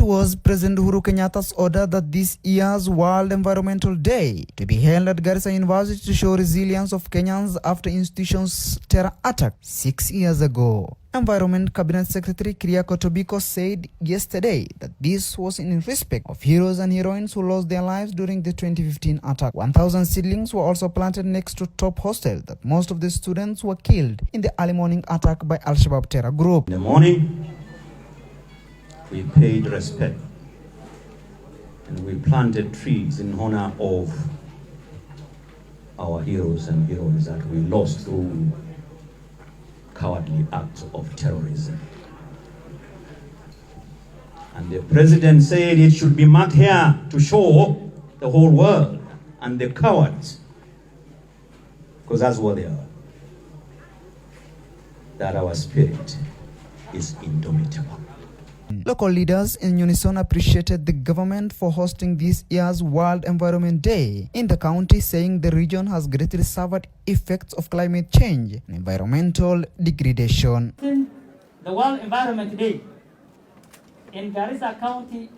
It was President Uhuru Kenyatta's order that this year's World Environmental Day to be held at Garissa University to show resilience of Kenyans after institution's terror attack 6 years ago. Environment Cabinet Secretary Keriako Tobiko said yesterday that this was in respect of heroes and heroines who lost their lives during the 2015 attack. 1,000 seedlings were also planted next to top hostel that most of the students were killed in the early morning attack by Al-Shabaab terror group. In the morning, we paid respect and we planted trees in honor of our heroes and heroines that we lost through cowardly acts of terrorism. And the president said it should be marked here to show the whole world and the cowards, because that's what they are, that our spirit is indomitable. Local leaders in unison appreciated the government for hosting this year's World Environment Day in the county, saying the region has greatly suffered effects of climate change and environmental degradation. The World Environment Day in Garissa County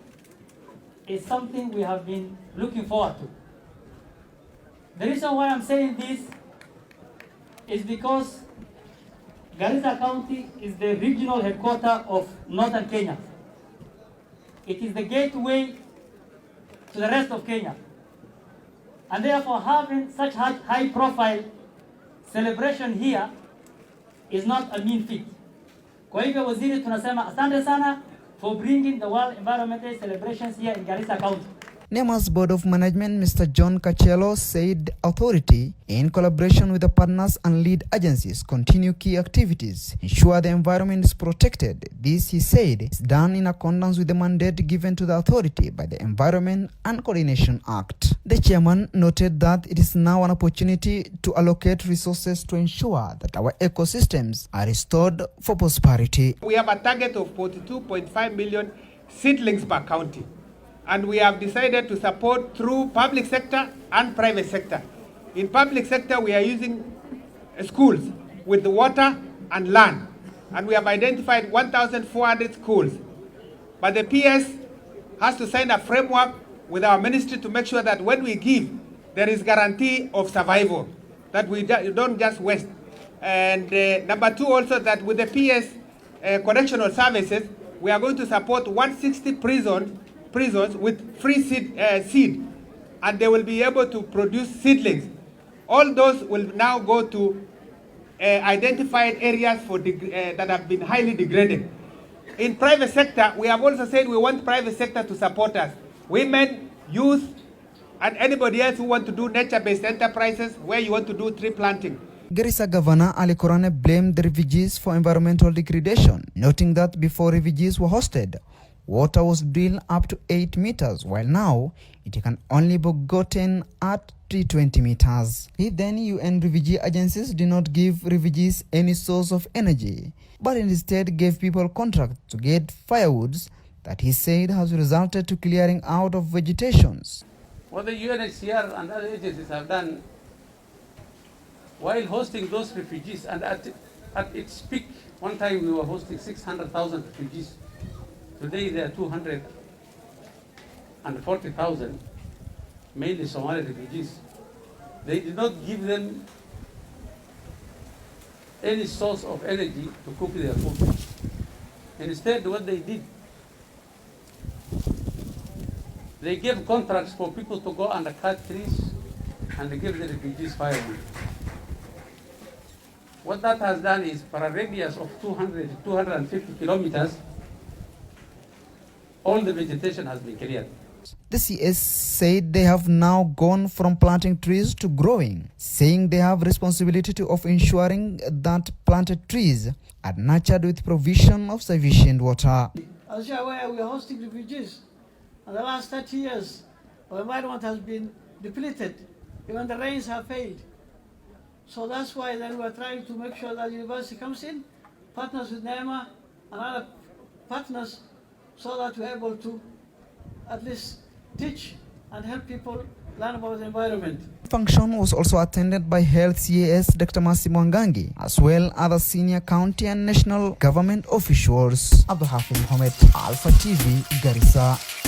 is something we have been looking forward to. The reason why I'm saying this is because Garissa County is the regional headquarters of northern Kenya. It is the gateway to the rest of Kenya. And therefore having such high profile celebration here is not a mean feat. Kwa hivyo waziri tunasema asante sana for bringing the World Environment Day celebrations here in Garissa County. NEMA's Board of Management, Mr. John Kachello, said authority, in collaboration with the partners and lead agencies, continue key activities, ensure the environment is protected. This, he said, is done in accordance with the mandate given to the authority by the Environment and Coordination Act. The chairman noted that it is now an opportunity to allocate resources to ensure that our ecosystems are restored for prosperity. We have a target of 42.5 million seedlings per county. And we have decided to support through public sector and private sector. In public sector, we are using schools with the water and land. And we have identified 1,400 schools. But the PS has to sign a framework with our ministry to make sure that when we give, there is guarantee of survival, that we don't just waste. And number two, also that with the PS correctional services, we are going to support 160 prisons with free seed, and they will be able to produce seedlings. All those will now go to identified areas for that have been highly degraded. In private sector, we have also said we want private sector to support us. Women, youth, and anybody else who want to do nature-based enterprises where you want to do tree planting. Garissa Governor Ali Korane blamed the refugees for environmental degradation, noting that before refugees were hosted, water was drilled up to 8 meters, while now it can only be gotten at 320 meters. Then UN refugee agencies did not give refugees any source of energy, but instead gave people contracts to get firewoods that he said has resulted to clearing out of vegetations. What the UNHCR and other agencies have done while hosting those refugees, and at its peak, one time we were hosting 600,000 refugees. Today there are 240,000, mainly Somali refugees. They did not give them any source of energy to cook their food. Instead, what they did, they gave contracts for people to go and cut trees and they gave the refugees firewood. What that has done is, for a radius of 200 to 250 kilometers, all the vegetation has been cleared. The CS said they have now gone from planting trees to growing, saying they have responsibility of ensuring that planted trees are nurtured with provision of sufficient water. As you are aware, we are hosting refugees. In the last 30 years, our environment has been depleted. Even the rains have failed. So that's why then we are trying to make sure that the university comes in, partners with NEMA and other partners, so that we're able to at least teach and help people learn about the environment. Function was also attended by Health CAS Dr. Masi Mwangangi, as well other senior county and national government officials. Abdul Hafiz Mohamed, Alpha TV, Garissa.